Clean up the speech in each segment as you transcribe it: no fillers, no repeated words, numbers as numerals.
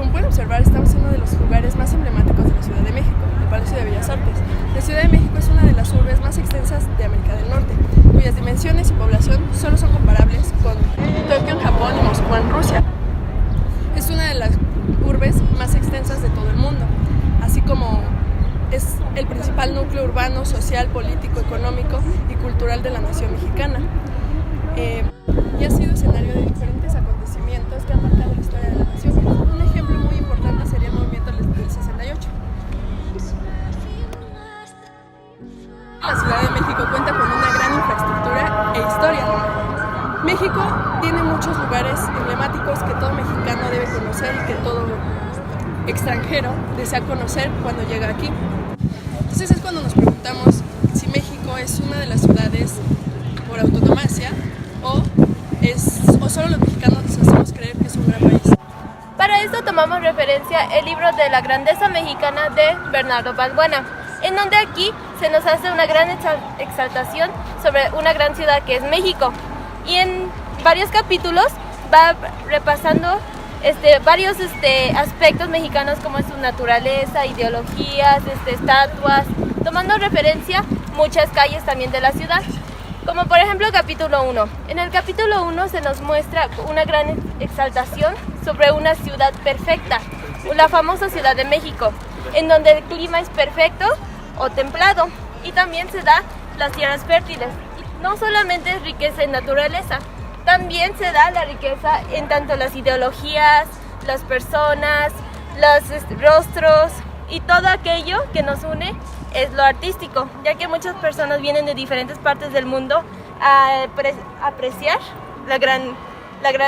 Como pueden observar, estamos en uno de los lugares más emblemáticos de la Ciudad de México, el Palacio de Bellas Artes. La Ciudad de México es una de las urbes más extensas de América del Norte, cuyas dimensiones y población solo son comparables con Tokio en Japón y Moscú en Rusia. Es una de las urbes más extensas de todo el mundo, así como es el principal núcleo urbano, social, político, económico y cultural de la nación mexicana. Y ha sido escenario de diferentes acontecimientos que han marcado la historia de la nación. Un ejemplo muy importante sería el movimiento del 68. La Ciudad de México cuenta con una gran infraestructura e historia. México tiene muchos lugares emblemáticos que todo mexicano debe conocer y que todo extranjero desea conocer cuando llega aquí. Entonces es cuando nos preguntamos si México es una de las ciudades por autonomía o solo los mexicanos nos hacemos creer que es un gran país. Para esto tomamos referencia el libro de la grandeza mexicana de Bernardo Balbuena, en donde aquí se nos hace una gran exaltación sobre una gran ciudad que es México. Y en varios capítulos va repasando varios aspectos mexicanos como es su naturaleza, ideologías, estatuas, tomando referencia muchas calles también de la ciudad. Como por ejemplo el capítulo 1. En el capítulo 1 se nos muestra una gran exaltación sobre una ciudad perfecta, la famosa Ciudad de México, en donde el clima es perfecto o templado y también se da las tierras fértiles. No solamente es riqueza en naturaleza, también se da la riqueza en tanto las ideologías, las personas, los rostros y todo aquello que nos une es lo artístico, ya que muchas personas vienen de diferentes partes del mundo a apreciar la gran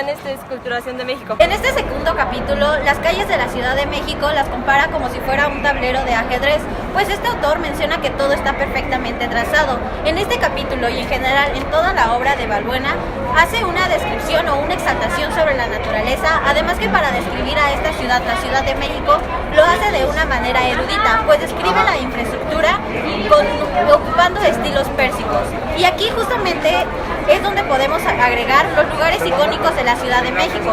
esculturación de México. En este segundo capítulo, las calles de la Ciudad de México las compara como si fuera un tablero de ajedrez, pues este autor menciona que todo está perfectamente trazado. En este capítulo y en general en toda la obra de Balbuena, hace una descripción o una exaltación sobre la naturaleza, además que para describir a esta ciudad, la Ciudad de México, lo hace de una manera erudita, pues describe la infraestructura ocupando estilos pérsicos. Y aquí justamente es donde podemos agregar los lugares icónicos de la Ciudad de México.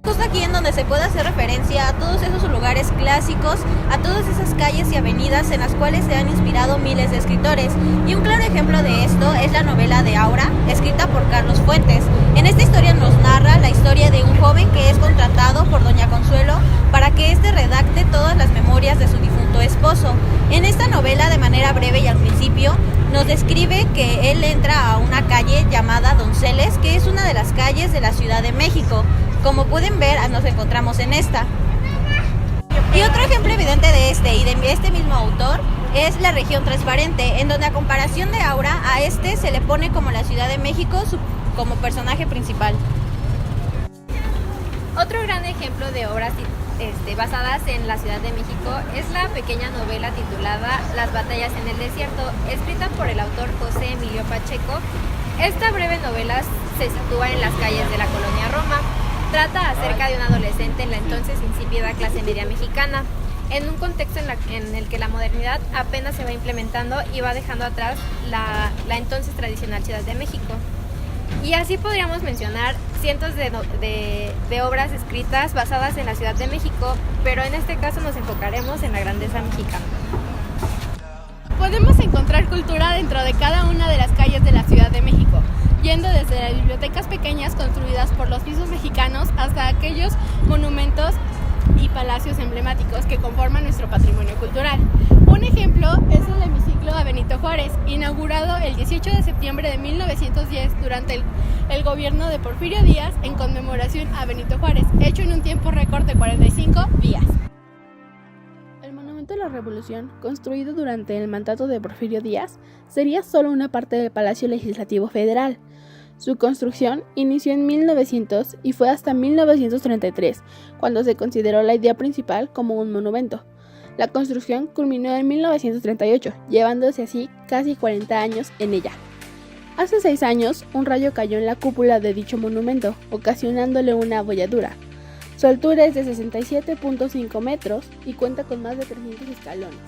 Justo aquí en donde se puede hacer referencia a todos esos lugares clásicos, a todas esas calles y avenidas en las cuales se han inspirado miles de escritores. Y un claro ejemplo de esto es la novela de Aura, escrita por Carlos Fuentes. En esta historia nos narra la historia de un joven que es contratado por Doña Consuelo para que éste redacte todas las memorias de su difunto esposo. En esta novela, de manera breve y al principio, nos describe que él entra a una calle llamada Donceles, que es una de las calles de la Ciudad de México. Como pueden ver, nos encontramos en esta. Y otro ejemplo evidente de y de este mismo autor es la región transparente, en donde a comparación de Aura, a se le pone como la Ciudad de México como personaje principal. Otro gran ejemplo de obras basadas en la Ciudad de México es la pequeña novela titulada Las batallas en el desierto, escrita por el autor José Emilio Pacheco. Esta breve novela se sitúa en las calles de la colonia Roma. Trata acerca de un adolescente en la entonces insípida clase media mexicana, en un contexto en el que la modernidad apenas se va implementando y va dejando atrás la entonces tradicional Ciudad de México. Y así podríamos mencionar cientos de obras escritas basadas en la Ciudad de México, pero en este caso nos enfocaremos en la grandeza mexicana. Podemos encontrar cultura dentro de cada una de las calles de la Ciudad de México, yendo desde las bibliotecas pequeñas construidas por los mismos mexicanos hasta aquellos monumentos y palacios emblemáticos que conforman nuestro patrimonio cultural. Un ejemplo es el hemiciclo a Benito Juárez, inaugurado el 18 de septiembre de 1910 durante el gobierno de Porfirio Díaz en conmemoración a Benito Juárez, hecho en un tiempo récord de 45 días. El Monumento a la Revolución, construido durante el mandato de Porfirio Díaz, sería solo una parte del Palacio Legislativo Federal. Su construcción inició en 1900 y fue hasta 1933, cuando se consideró la idea principal como un monumento. La construcción culminó en 1938, llevándose así casi 40 años en ella. Hace 6 años, un rayo cayó en la cúpula de dicho monumento, ocasionándole una abolladura. Su altura es de 67.5 metros y cuenta con más de 300 escalones.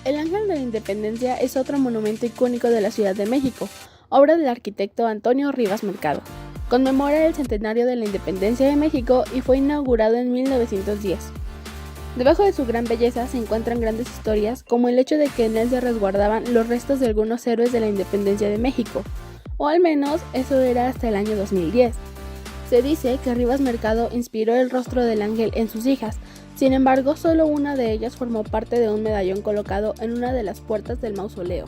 El Ángel de la Independencia es otro monumento icónico de la Ciudad de México, obra del arquitecto Antonio Rivas Mercado. Conmemora el centenario de la independencia de México y fue inaugurado en 1910. Debajo de su gran belleza se encuentran grandes historias, como el hecho de que en él se resguardaban los restos de algunos héroes de la independencia de México, o al menos eso era hasta el año 2010. Se dice que Rivas Mercado inspiró el rostro del ángel en sus hijas, sin embargo solo una de ellas formó parte de un medallón colocado en una de las puertas del mausoleo.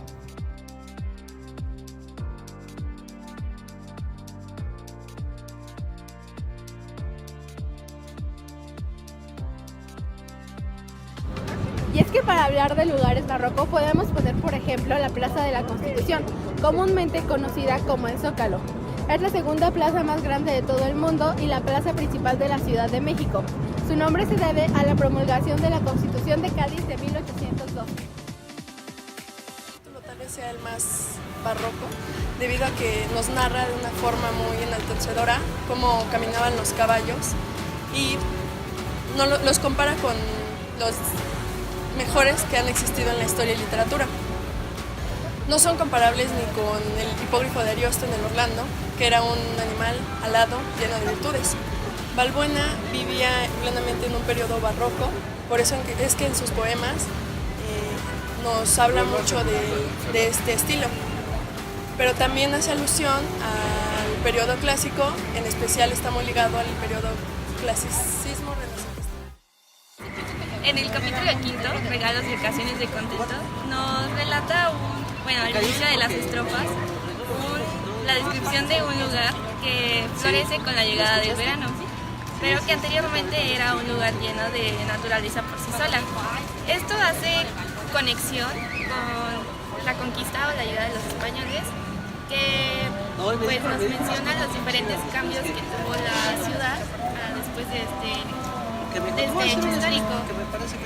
Y es que para hablar de lugares barrocos podemos poner por ejemplo la Plaza de la Constitución, comúnmente conocida como el Zócalo. Es la segunda plaza más grande de todo el mundo y la plaza principal de la Ciudad de México. Su nombre se debe a la promulgación de la Constitución de Cádiz de 1802. Tal vez sea el más barroco, debido a que nos narra de una forma muy enaltecedora cómo caminaban los caballos y los compara con los mejores que han existido en la historia y literatura. No son comparables ni con el hipogrifo de Ariosto en el Orlando, que era un animal alado lleno de virtudes. Balbuena vivía plenamente en un periodo barroco, por eso es que en sus poemas nos habla mucho de este estilo. Pero también hace alusión al periodo clásico, en especial está muy ligado al periodo clasicismo renacentista. En el capítulo quinto, Regalos y ocasiones de contento, nos relata al inicio de las estrofas, la descripción de un lugar que florece con la llegada del verano, pero que anteriormente era un lugar lleno de naturaleza por sí sola. Esto hace conexión con la conquista o la llegada de los españoles, que nos menciona los diferentes cambios que tuvo la ciudad después de este hecho histórico.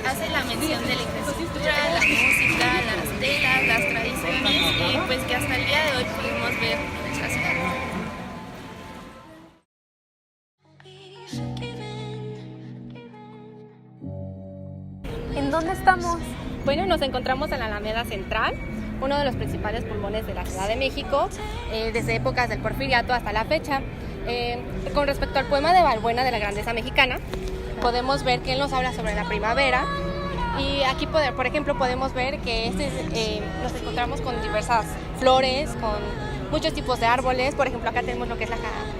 Hace la mención de la infraestructura, la música, las telas, las tradiciones, y que hasta el día de hoy pudimos ver en nuestra ciudad. ¿En dónde estamos? Bueno, nos encontramos en la Alameda Central, uno de los principales pulmones de la Ciudad de México, desde épocas del Porfiriato hasta la fecha. Con respecto al poema de Balbuena de la Grandeza Mexicana, podemos ver que él nos habla sobre la primavera, y aquí, por ejemplo, podemos ver que nos encontramos con diversas flores, con muchos tipos de árboles. Por ejemplo, acá tenemos lo que es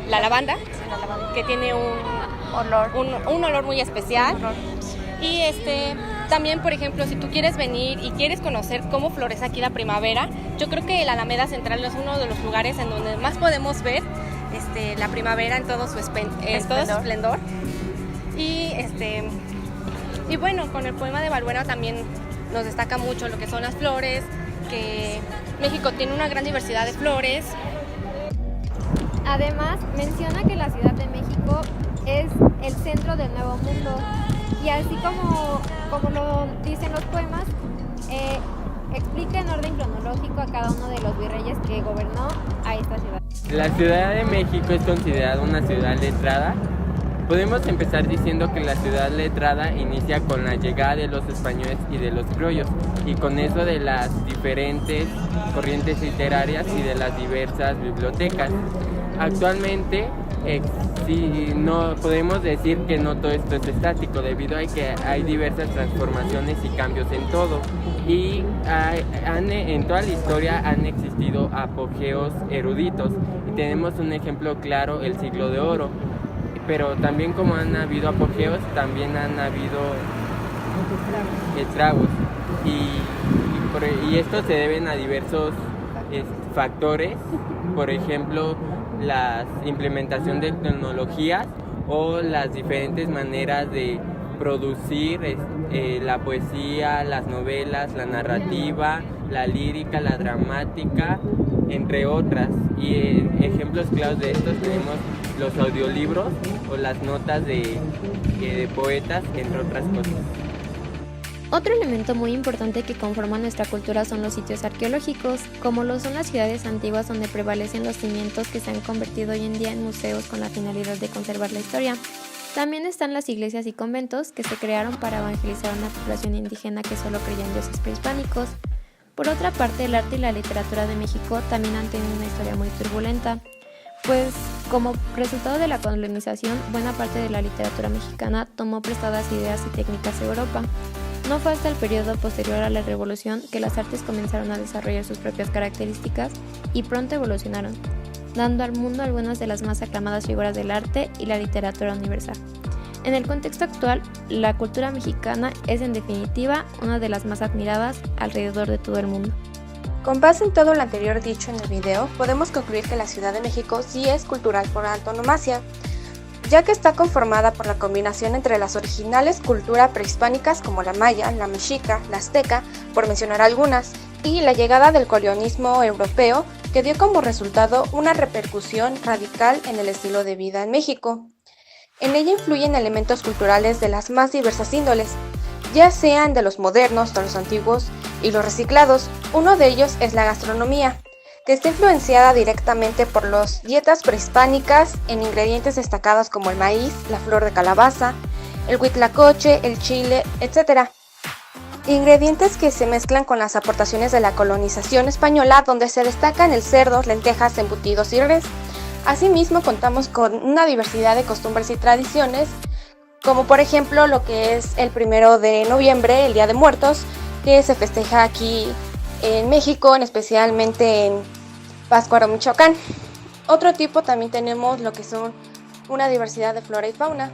la lavanda, que tiene un olor muy especial. Y también, por ejemplo, si tú quieres venir y quieres conocer cómo florece aquí la primavera, yo creo que la Alameda Central es uno de los lugares en donde más podemos ver la primavera en todo su esplendor. Y bueno, con el poema de Balbuena también nos destaca mucho lo que son las flores, que México tiene una gran diversidad de flores. Además, menciona que la Ciudad de México es el centro del Nuevo Mundo, y así como lo dicen los poemas, explica en orden cronológico a cada uno de los virreyes que gobernó a esta ciudad. La Ciudad de México es considerada una ciudad letrada. Podemos empezar diciendo que la ciudad letrada inicia con la llegada de los españoles y de los criollos, y con eso de las diferentes corrientes literarias y de las diversas bibliotecas. Actualmente no podemos decir que no todo esto es estático, debido a que hay diversas transformaciones y cambios en todo, y en toda la historia han existido apogeos eruditos, y tenemos un ejemplo claro, el Siglo de Oro. Pero también, como han habido apogeos, también han habido estragos, y estos se deben a diversos factores, por ejemplo la implementación de tecnologías o las diferentes maneras de producir la poesía, las novelas, la narrativa, la lírica, la dramática, entre otras. Y ejemplos claros de estos tenemos los audiolibros o las notas de poetas, entre otras cosas. Otro elemento muy importante que conforma nuestra cultura son los sitios arqueológicos, como lo son las ciudades antiguas donde prevalecen los cimientos que se han convertido hoy en día en museos con la finalidad de conservar la historia. También están las iglesias y conventos que se crearon para evangelizar a una población indígena que solo creía en dioses prehispánicos. Por otra parte, el arte y la literatura de México también han tenido una historia muy turbulenta, pues Como resultado de la colonización, buena parte de la literatura mexicana tomó prestadas ideas y técnicas de Europa. No fue hasta el periodo posterior a la Revolución que las artes comenzaron a desarrollar sus propias características y pronto evolucionaron, dando al mundo algunas de las más aclamadas figuras del arte y la literatura universal. En el contexto actual, la cultura mexicana es en definitiva una de las más admiradas alrededor de todo el mundo. Con base en todo lo anterior dicho en el video, podemos concluir que la Ciudad de México sí es cultural por antonomasia, ya que está conformada por la combinación entre las originales culturas prehispánicas como la maya, la mexica, la azteca, por mencionar algunas, y la llegada del colonialismo europeo que dio como resultado una repercusión radical en el estilo de vida en México. En ella influyen elementos culturales de las más diversas índoles, ya sean de los modernos, de los antiguos y los reciclados. Uno de ellos es la gastronomía, que está influenciada directamente por las dietas prehispánicas en ingredientes destacados como el maíz, la flor de calabaza, el huitlacoche, el chile, etc. Ingredientes que se mezclan con las aportaciones de la colonización española, donde se destacan el cerdo, lentejas, embutidos y res. Asimismo, contamos con una diversidad de costumbres y tradiciones, como por ejemplo lo que es el 1 de noviembre, el Día de Muertos, que se festeja aquí en México, especialmente en Pátzcuaro, Michoacán. Otro tipo también tenemos lo que son una diversidad de flora y fauna.